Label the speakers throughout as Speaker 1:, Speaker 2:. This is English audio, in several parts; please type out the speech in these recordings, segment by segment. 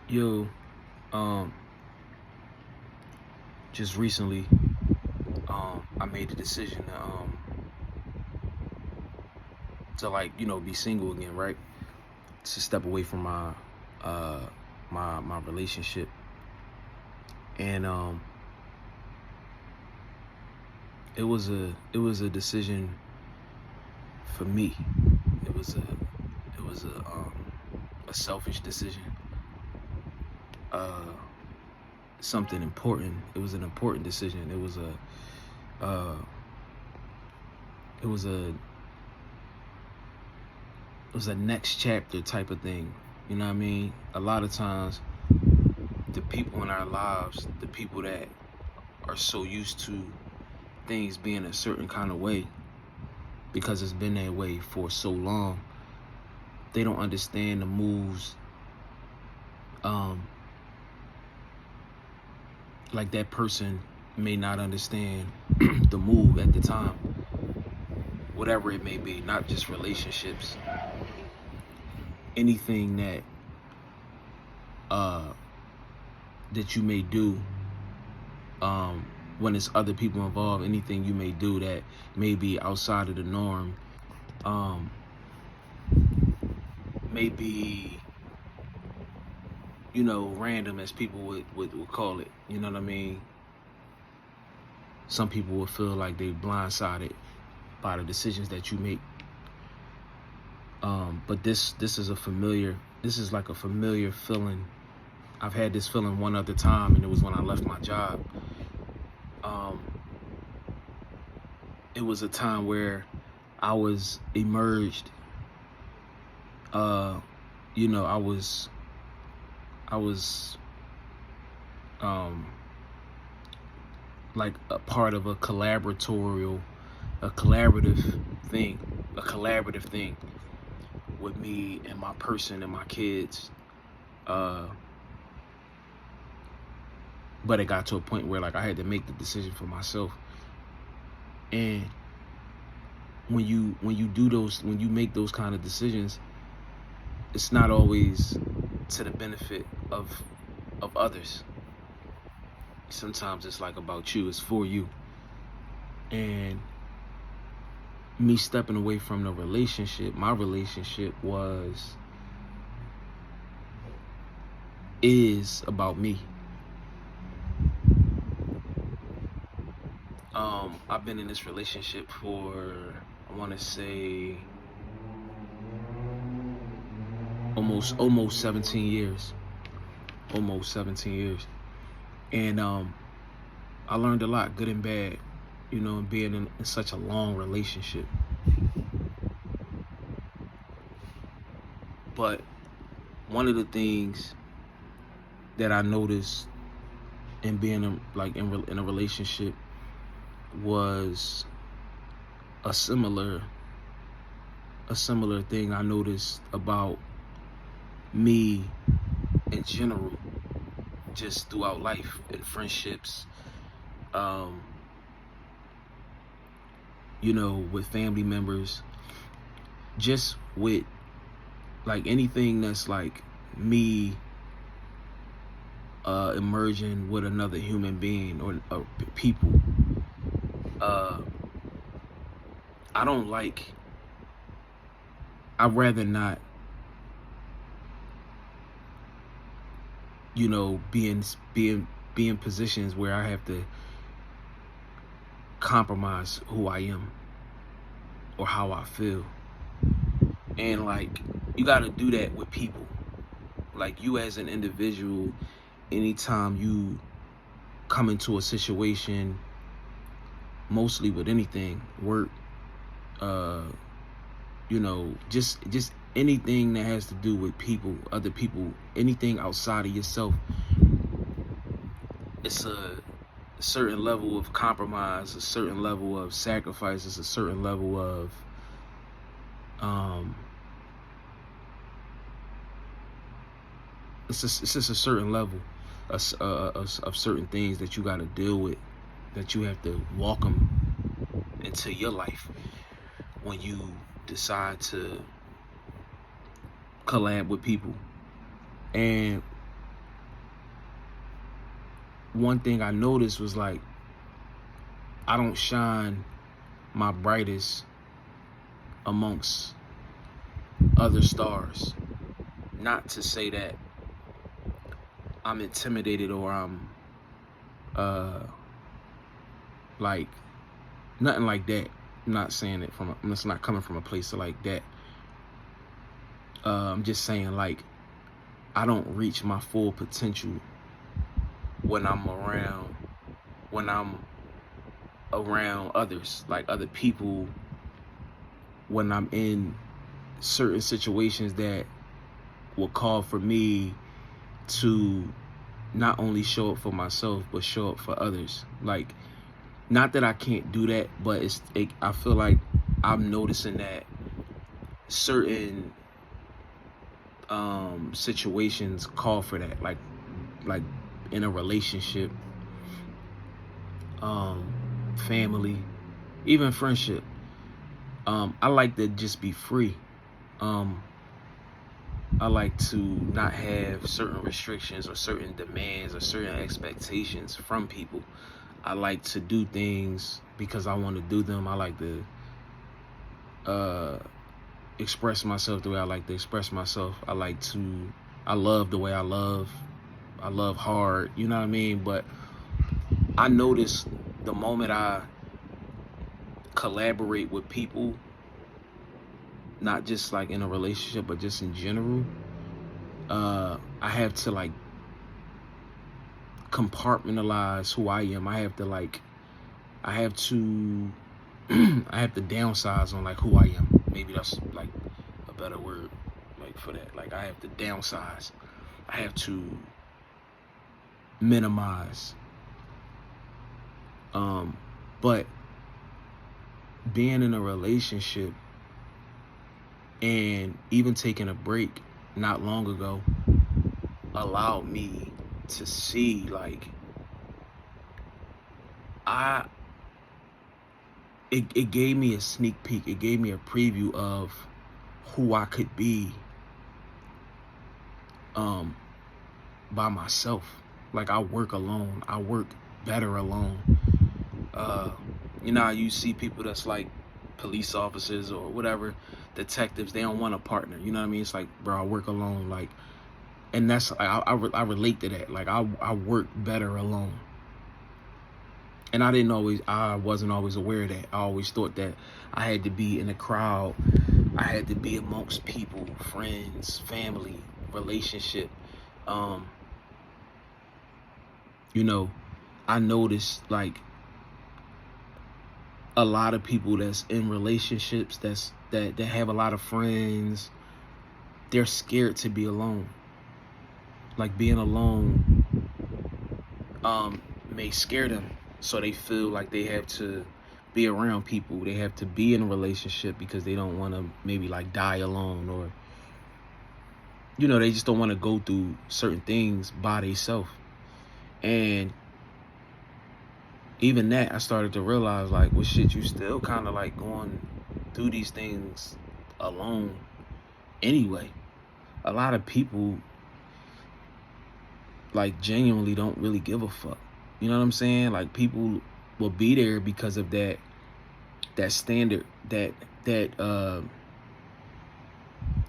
Speaker 1: Yo, um, just recently, I made the decision to be single again, right? To step away from uh, my relationship, and it was a decision for me. It was a selfish decision. Uh, Something important. It was an important decision. Uh, it was a it was a next chapter type of thing. You know what I mean? A lot of times, the people in our lives, the people that are so used to things being a certain kind of way because it's been that way for so long, they don't understand the moves. Um, like that person may not understand the move at the time, whatever it may be, not just relationships, anything uh, that you may do when it's other people involved, anything you may do that may be outside of the norm, um, may be, random as people would call it. You know what I mean? Some people would feel like they blindsided by the decisions that you make. But this is like a familiar feeling. I've had this feeling one other time, and it was when I left my job. Um, it was a time where I was emerged. I was like a part of a collaborative thing with me and my person and my kids. But it got to a point where I had to make the decision for myself. And when you make those kind of decisions, it's not always to the benefit of others. Sometimes it's about you, it's for you. And me stepping away from my relationship is about me. I've been in this relationship for, I want to say, almost 17 years. Almost 17 years. And I learned a lot, good and bad, being in such a long relationship. But one of the things that I noticed in being in a relationship was a similar thing I noticed about me in general, just throughout life and friendships, with family members, just with anything that's me emerging with another human being or people. I'd rather not, be in positions where I have to compromise who I am or how I feel. And you got to do that with people. You as an individual, anytime you come into a situation, mostly with anything, work, just anything that has to do with people, other people, anything outside of yourself, it's a certain level of compromise, a certain level of sacrifices, a certain level of it's just a certain level of certain things that you got to deal with, that you have to walk them into your life when you decide to collab with people. And one thing I noticed was like, I don't shine my brightest amongst other stars. Not to say that I'm intimidated or I'm like nothing like that. I'm not saying it it's not coming from a place of like that. I'm just saying like I don't reach my full potential when I'm around others, like other people, when I'm in certain situations that will call for me to not only show up for myself but show up for others. Like, not that I can't do that, but I feel like I'm noticing that certain situations call for that, like in a relationship, family, even friendship. I like to just be free. I like to not have certain restrictions or certain demands or certain expectations from people. I like to do things because I want to do them. I like to express myself the way I like to express myself. I love the way I love. I love hard, you know what I mean? But I notice the moment I collaborate with people, not just like in a relationship, but just in general, I have to like compartmentalize who I am. I have to I have to downsize on like who I am. Maybe that's like a better word like for that. Like I have to downsize. I have to minimize. But being in a relationship and even taking a break not long ago allowed me to see like it gave me a sneak peek. It gave me a preview of who I could be by myself. Like I work alone. I work better alone. You know how you see people that's like police officers or whatever, detectives, they don't want a partner. You know what I mean? It's like, bro, I work alone. Like, and that's I relate to that. Like I work better alone. And I wasn't always aware of that. I always thought that I had to be in a crowd. I had to be amongst people, friends, family, relationship. You know, I noticed like a lot of people that's in relationships that have a lot of friends, they're scared to be alone. Like being alone may scare them. So they feel like they have to be around people. They have to be in a relationship because they don't want to maybe like die alone, or you know, they just don't want to go through certain things by themselves. And even that, I started to realize like, well, shit, you still kind of like going through these things alone anyway. A lot of people like genuinely don't really give a fuck. You know what I'm saying? Like people will be there because of that standard, that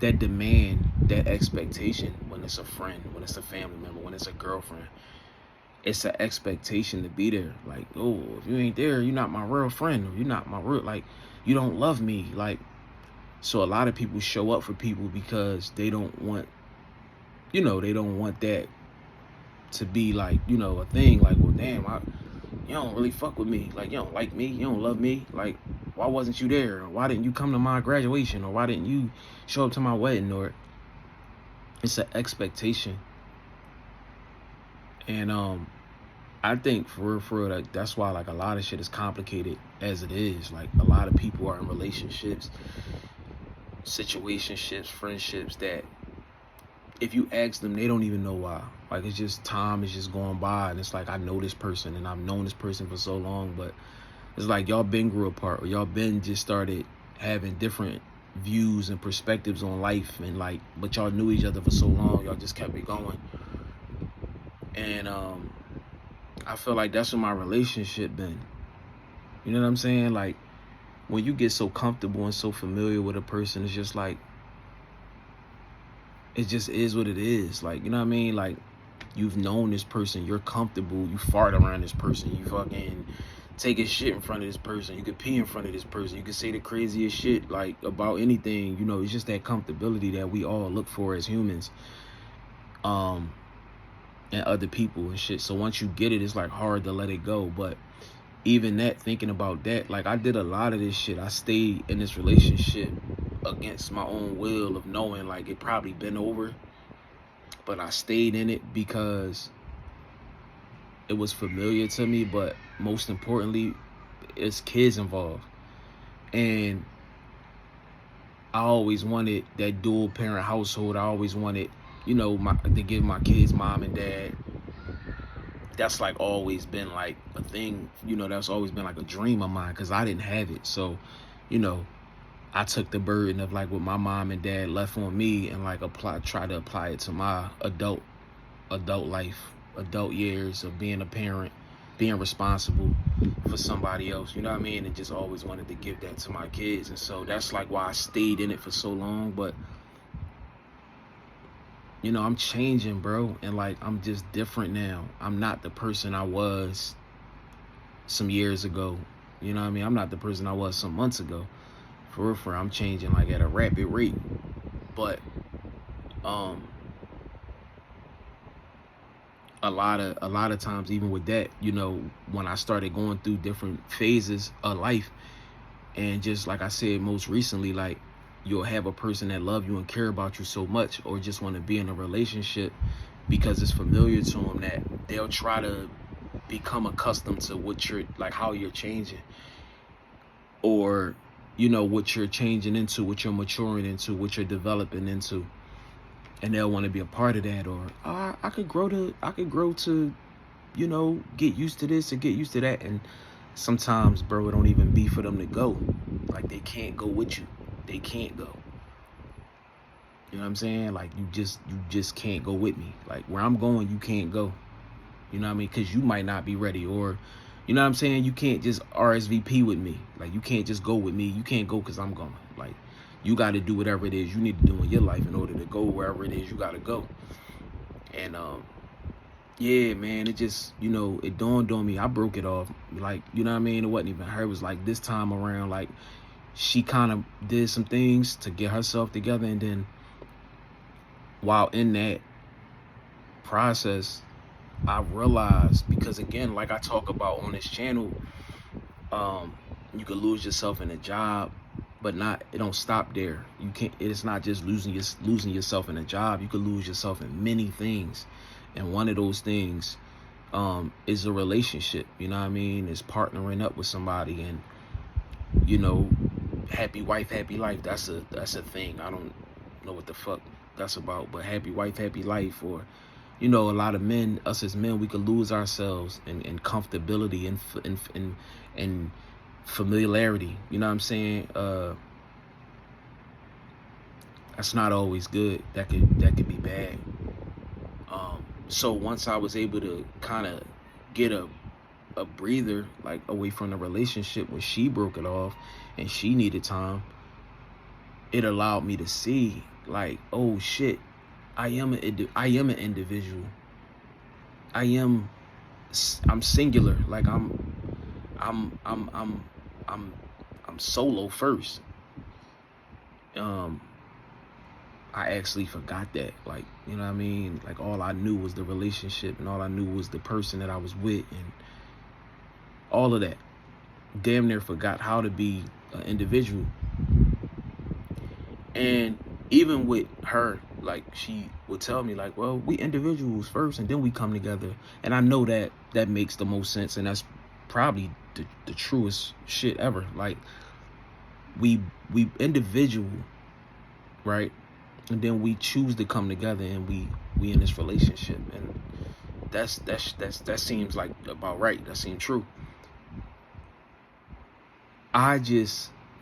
Speaker 1: demand, that expectation. When it's a friend, when it's a family member, when it's a girlfriend, it's an expectation to be there. Like, oh, if you ain't there, you're not my real friend, or you're not my real, like, you don't love me. Like, so a lot of people show up for people because they don't want, you know, they don't want that to be like, you know, a thing. Like, well, damn, you don't really fuck with me. Like, you don't like me. You don't love me. Like, why wasn't you there? Or why didn't you come to my graduation? Or why didn't you show up to my wedding? Or it's an expectation. And I think for real, like, that's why like a lot of shit is complicated as it is. Like a lot of people are in relationships, situationships, friendships that if you ask them, they don't even know why. Like it's just time is just going by, and it's like I know this person and I've known this person for so long, but it's like y'all been grew apart, or y'all been just started having different views and perspectives on life, and like, but y'all knew each other for so long, y'all just kept it going. And I feel like that's what my relationship been. You know what I'm saying? Like, when you get so comfortable and so familiar with a person, it's just like, it just is what it is. Like, you know what I mean? Like, you've known this person, you're comfortable, you fart around this person, you fucking take a shit in front of this person, you could pee in front of this person, you could say the craziest shit, like, about anything. You know, it's just that comfortability that we all look for as humans, and other people and shit. So once you get it, it's like hard to let it go. But even that, thinking about that, like, I did a lot of this shit. I stayed in this relationship against my own will, of knowing like it probably been over, but I stayed in it because it was familiar to me. But most importantly, it's kids involved, and I always wanted that dual parent household. I always wanted, you know, to give my kids mom and dad. That's like always been like a thing, you know, that's always been like a dream of mine, because I didn't have it. So, you know, I took the burden of like what my mom and dad left on me, and like try to apply it to my adult life, adult years of being a parent, being responsible for somebody else. You know what I mean? And just always wanted to give that to my kids. And so that's like why I stayed in it for so long. But, you know, I'm changing, bro. And like, I'm just different now. I'm not the person I was some years ago. You know what I mean? I'm not the person I was some months ago. For real, I'm changing like at a rapid rate. But a lot of times, even with that, you know, when I started going through different phases of life, and just like I said, most recently, like, you'll have a person that love you and care about you so much, or just want to be in a relationship because it's familiar to them, that they'll try to become accustomed to what you're like, how you're changing, or, you know, what you're changing into, what you're maturing into, what you're developing into. And they'll want to be a part of that. Or I could grow to, you know, get used to this and get used to that. And sometimes, bro, it don't even be for them to go. Like, they can't go with you. They can't go. You know what I'm saying? Like, you just can't go with me. Like, where I'm going, you can't go. You know what I mean? Because you might not be ready. Or, you know what I'm saying? You can't just RSVP with me. Like, you can't just go with me. You can't go because I'm going. Like, you got to do whatever it is you need to do in your life in order to go wherever it is you got to go. And, yeah, man, it just, you know, it dawned on me. I broke it off. Like, you know what I mean? It wasn't even her. It was like this time around, like, she kind of did some things to get herself together. And then while in that process, I realized, because again, like I talk about on this channel, you could lose yourself in a job, but it don't stop there. You can't, it's not just losing yourself in a job. You could lose yourself in many things. And one of those things is a relationship. You know what I mean? Is partnering up with somebody. And, you know, happy wife, happy life. That's a thing. I don't know what the fuck that's about, but happy wife, happy life. Or, you know, a lot of men, us as men, we could lose ourselves in comfortability and familiarity. You know what I'm saying? That's not always good. That could be bad. So once I was able to kind of get a breather, like, away from the relationship when she broke it off and she needed time, it allowed me to see, like, oh shit, I am an individual. I'm singular. Like, I'm solo first. I actually forgot that. Like, you know what I mean? Like, all I knew was the relationship, and all I knew was the person that I was with, and all of that. Damn near forgot how to be an individual. And even with her, like, she would tell me, like, well, we individuals first and then we come together. And I know that makes the most sense, and that's probably the truest shit ever. Like, we individual, right? And then we choose to come together, and we in this relationship. And that seems like about right. That seems true.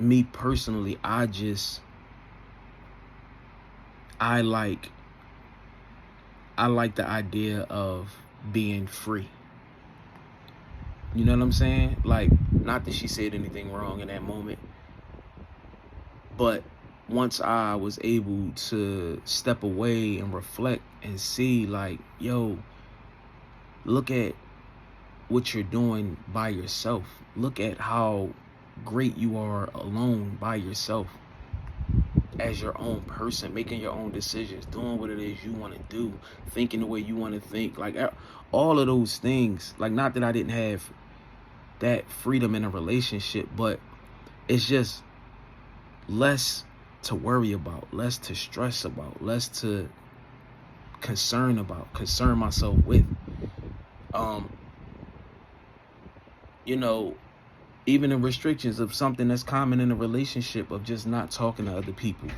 Speaker 1: Me personally, I like the idea of being free. You know what I'm saying? Like, not that she said anything wrong in that moment, but once I was able to step away and reflect and see, like, yo, look at what you're doing by yourself. Look at how great you are alone by yourself as your own person, making your own decisions, doing what it is you want to do, thinking the way you want to think. Like, all of those things. Like, not that I didn't have that freedom in a relationship, but it's just less to worry about, less to stress about, less to concern myself with. Um, you know, even the restrictions of something that's common in a relationship of just not talking to other people.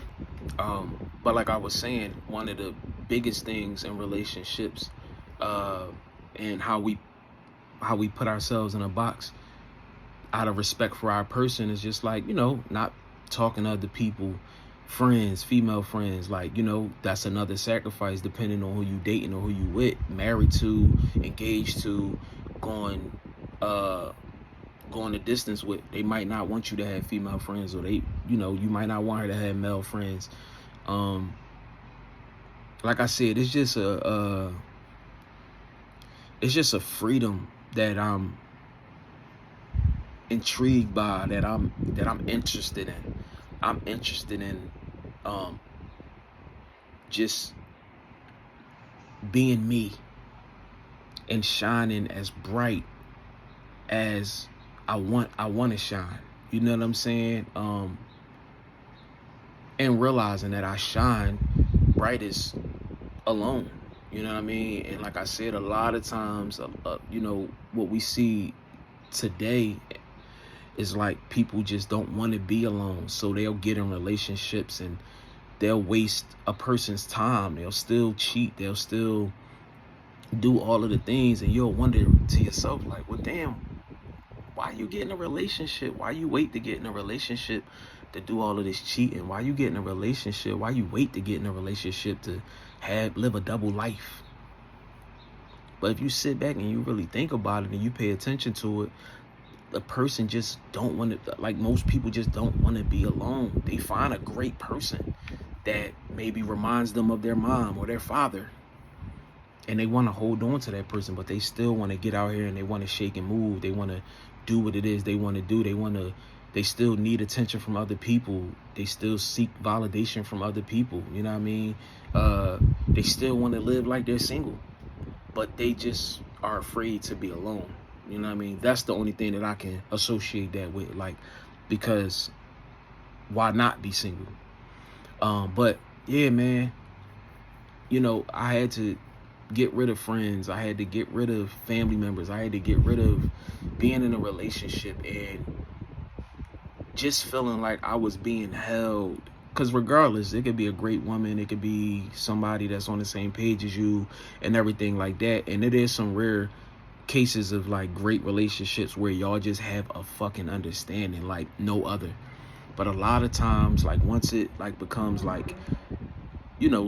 Speaker 1: But like I was saying, one of the biggest things in relationships, and how we put ourselves in a box out of respect for our person is just like, not talking to other people, friends, female friends. Like, that's another sacrifice depending on who you dating or who you with, married to, engaged to, going the distance with. They might not want you to have female friends, or you might not want her to have male friends. Like I said, it's just a freedom that I'm intrigued by, that I'm interested in. I'm interested in just being me and shining as bright as I want to shine. You know what I'm saying? And realizing that I shine brightest alone. You know what I mean? And like I said, a lot of times, what we see today is like people just don't want to be alone. So they'll get in relationships and they'll waste a person's time. They'll still cheat. They'll still do all of the things. And you'll wonder to yourself, like, well, damn, why you get in a relationship? Why you wait to get in a relationship to do all of this cheating? Why you get in a relationship? Why you wait to get in a relationship to live a double life? But if you sit back and you really think about it and you pay attention to it, the person just don't want to, like most people just don't want to be alone. They find a great person that maybe reminds them of their mom or their father, and they want to hold on to that person, but they still want to get out here and they want to shake and move. They want to do what it is they want to do. They still need attention from other people. They still seek validation from other people. You know what I mean? They still want to live like they're single, but they just are afraid to be alone. You know what I mean? That's the only thing that I can associate that with, like, because why not be single? But yeah, man, I had to get rid of friends. I had to get rid of family members. I had to get rid of being in a relationship and just feeling like I was being held. Because regardless, it could be a great woman. It could be somebody that's on the same page as you and everything like that. And it is some rare cases of like great relationships where y'all just have a fucking understanding like no other. But a lot of times, like once it like becomes like,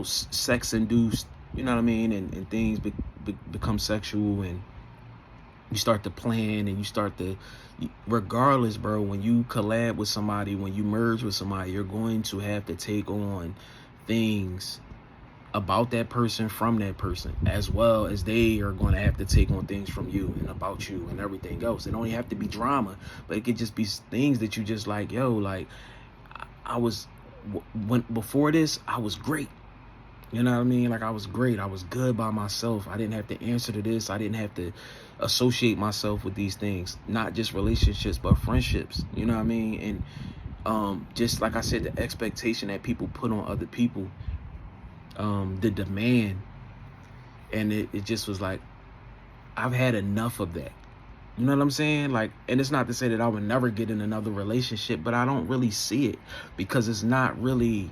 Speaker 1: sex induced, you know what I mean, and things become sexual, and you start to plan and you start to, regardless, bro, when you collab with somebody, when you merge with somebody, you're going to have to take on things about that person from that person, as well as they are going to have to take on things from you and about you and everything else. It don't have to be drama, but it could just be things that you just like, yo, like when before this, I was great. You know what I mean? Like I was great. I was good by myself. I didn't have to answer to this. I didn't have to associate myself with these things, not just relationships, but friendships. You know what I mean? And just like I said, the expectation that people put on other people, the demand, and it just was like, I've had enough of that. You know what I'm saying? Like, and it's not to say that I would never get in another relationship, but I don't really see it because it's not really,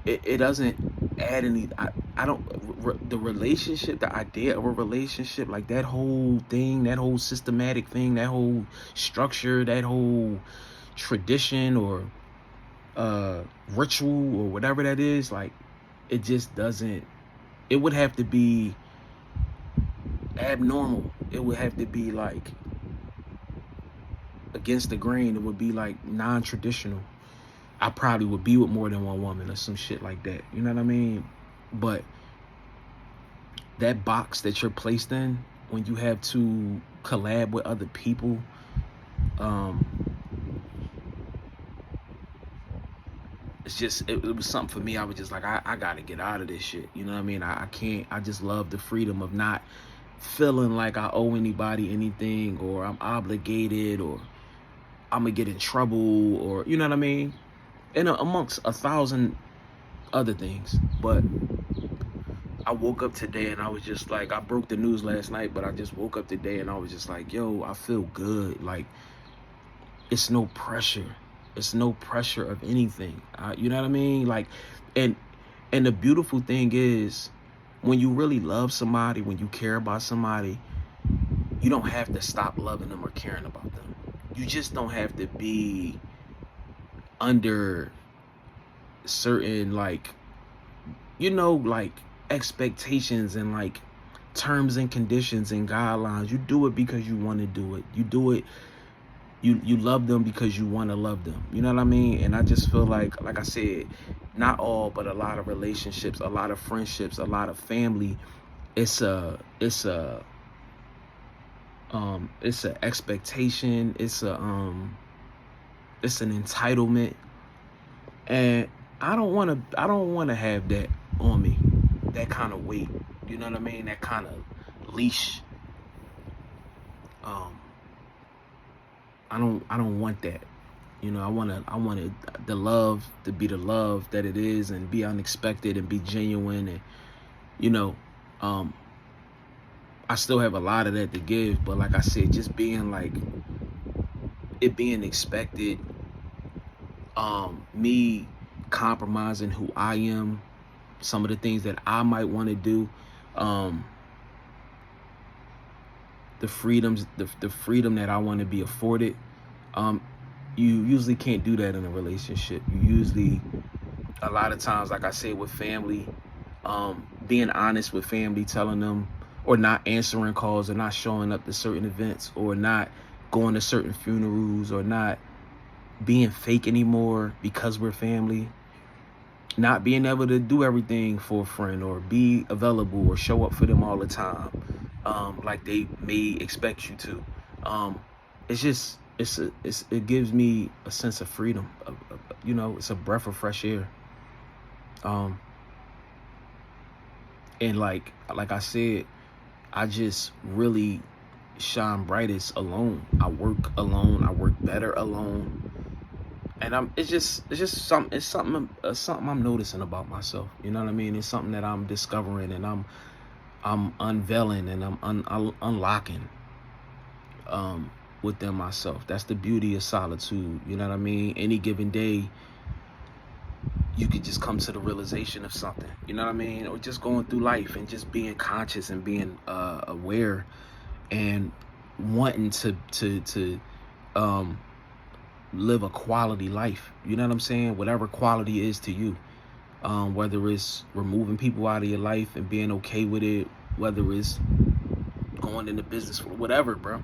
Speaker 1: it doesn't add any, I don't, the relationship, the idea of a relationship, like that whole thing, that whole systematic thing, that whole structure, that whole tradition or ritual or whatever that is, like, it just doesn't, it would have to be abnormal. It would have to be like against the grain, it would be like non-traditional. I probably would be with more than one woman or some shit like that. You know what I mean? But that box that you're placed in when you have to collab with other people, it's just it was something for me. I was just like, I gotta get out of this shit. You know what I mean? I can't. I just love the freedom of not feeling like I owe anybody anything, or I'm obligated, or I'm gonna get in trouble, or you know what I mean? And amongst 1,000 other things. But I woke up today and I was just like, I broke the news last night, but I just woke up today and I was just like, yo, I feel good. Like, it's no pressure. It's no pressure of anything. You know what I mean? Like, and the beautiful thing is, when you really love somebody, when you care about somebody, you don't have to stop loving them or caring about them. You just don't have to be under certain, like, you know, like expectations and like terms and conditions and guidelines. You do it because you want to do it. You do it. You love them because you want to love them. You know what I mean? And I just feel like I said, not all, but a lot of relationships, a lot of friendships, a lot of family. It's a expectation. It's an entitlement, and I don't want to have that on me. That kind of weight. You know what I mean? That kind of leash. I don't want that. You know, I wanted the love to be the love that it is, and be unexpected and be genuine, and you know, I still have a lot of that to give, but like I said, just being like it being expected, me compromising who I am, some of the things that I might want to do, the freedoms, the freedom that I want to be afforded. You usually can't do that in a relationship. You usually, a lot of times, like I said, with family, being honest with family, telling them, or not answering calls, or not showing up to certain events, or not going to certain funerals, or not being fake anymore because we're family, not being able to do everything for a friend, or be available, or show up for them all the time, like they may expect you to. It's just, it gives me a sense of freedom. You know, it's a breath of fresh air. And like I said, I just really shine brightest alone. I work alone. I work better alone. And it's just something I'm noticing about myself. You know what I mean? It's something that I'm discovering, and I'm unveiling, and I'm unlocking within myself. That's the beauty of solitude. You know what I mean? Any given day, you could just come to the realization of something. You know what I mean? Or just going through life and just being conscious and being aware, and wanting to live a quality life. You know what I'm saying? Whatever quality is to you. Whether it's removing people out of your life and being okay with it, whether it's going into business, whatever, bro.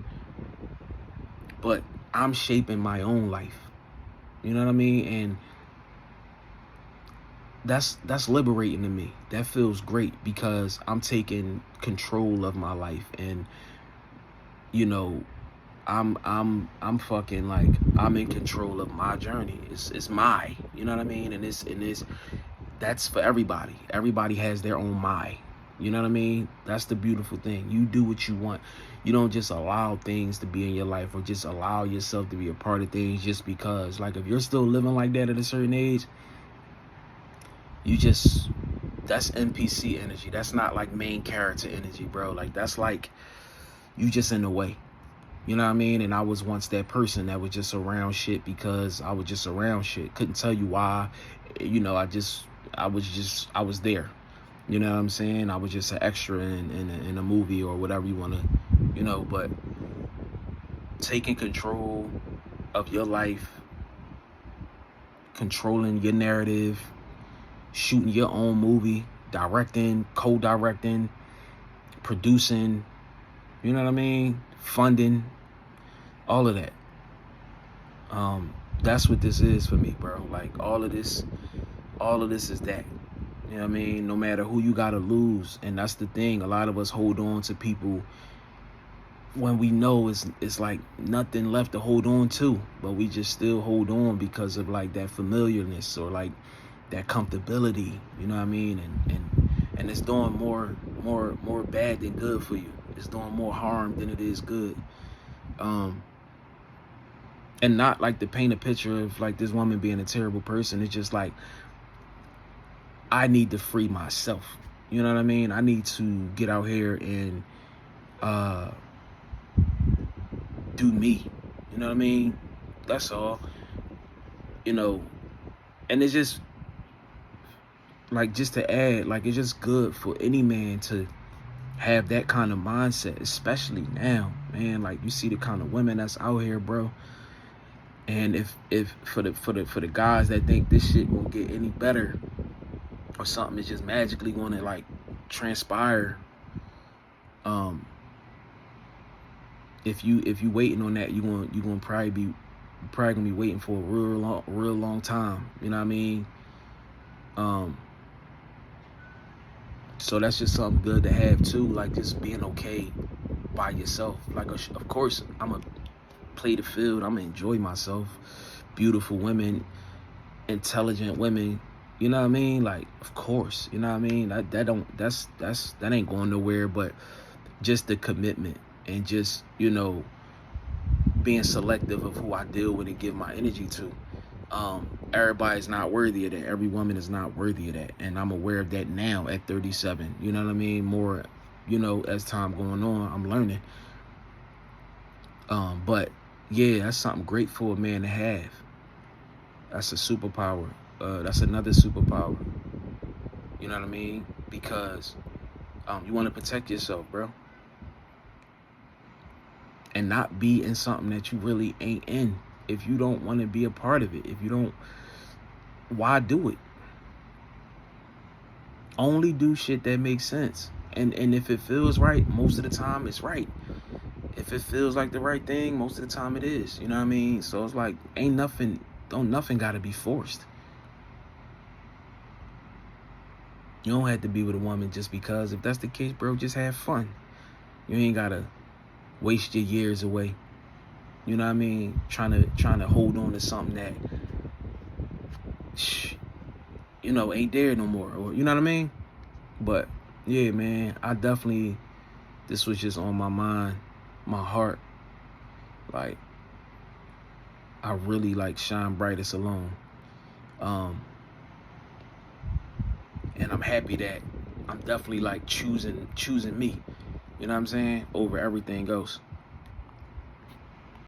Speaker 1: But I'm shaping my own life. You know what I mean? And that's liberating to me. That feels great, because I'm taking control of my life, and you know, I'm fucking, like, I'm in control of my journey. It's my, you know what I mean? And that's for everybody. Everybody has their own my. You know what I mean? That's the beautiful thing. You do what you want. You don't just allow things to be in your life, or just allow yourself to be a part of things just because. Like, if you're still living like that at a certain age, that's NPC energy. That's not like main character energy, bro. Like, that's like you just in the way. You know what I mean? And I was once that person that was just around shit because I was just around shit. Couldn't tell you why. You know, I was there. You know what I'm saying? I was just an extra in a movie or whatever you want to, you know. But taking control of your life, controlling your narrative, shooting your own movie, directing, co-directing, producing, you know what I mean? Funding, all of that. That's what this is for me, bro. Like all of this is that. You know what I mean? No matter who you gotta lose. And that's the thing. A lot of us hold on to people when we know it's like nothing left to hold on to, but we just still hold on because of like that familiarness or like that comfortability, you know what I mean? And it's doing more bad than good for you. It's doing more harm than it is good. And not like to paint a picture of like this woman being a terrible person. It's just like I need to free myself. You know what I mean? I need to get out here and do me. You know what I mean? That's all. You know, and it's just like, just to add, like, it's just good for any man to have that kind of mindset, especially now, man. Like, you see the kind of women that's out here, bro. And if for the guys that think this shit won't get any better or something is just magically gonna like transpire, if you waiting on that, you're gonna probably gonna be waiting for a real long time. You know what I mean? So that's just something good to have too, like just being okay by yourself. Like, of course, I'm gonna play the field. I'm gonna enjoy myself. Beautiful women, intelligent women. You know what I mean? Like, of course. You know what I mean? That ain't going nowhere. But just the commitment and just, you know, being selective of who I deal with and give my energy to. Everybody's not worthy of that. Every woman is not worthy of that. And I'm aware of that now at 37. You know what I mean? More, you know, as time going on, I'm learning. But yeah, that's something great for a man to have. That's a superpower. That's another superpower. You know what I mean? Because you want to protect yourself, bro. And not be in something that you really ain't in. If you don't want to be a part of it, if you don't, why do it? Only do shit that makes sense. And if it feels right, most of the time it's right. If it feels like the right thing, most of the time it is. You know what I mean? So it's like, nothing gotta be forced. You don't have to be with a woman just because. If that's the case, bro, just have fun. You ain't gotta waste your years away. You know what I mean? Trying to hold on to something that, you know, ain't there no more. Or, you know what I mean? But yeah, man, this was just on my mind, my heart. Like, I really like shine brightest alone. And I'm happy that I'm definitely like choosing me. You know what I'm saying? Over everything else.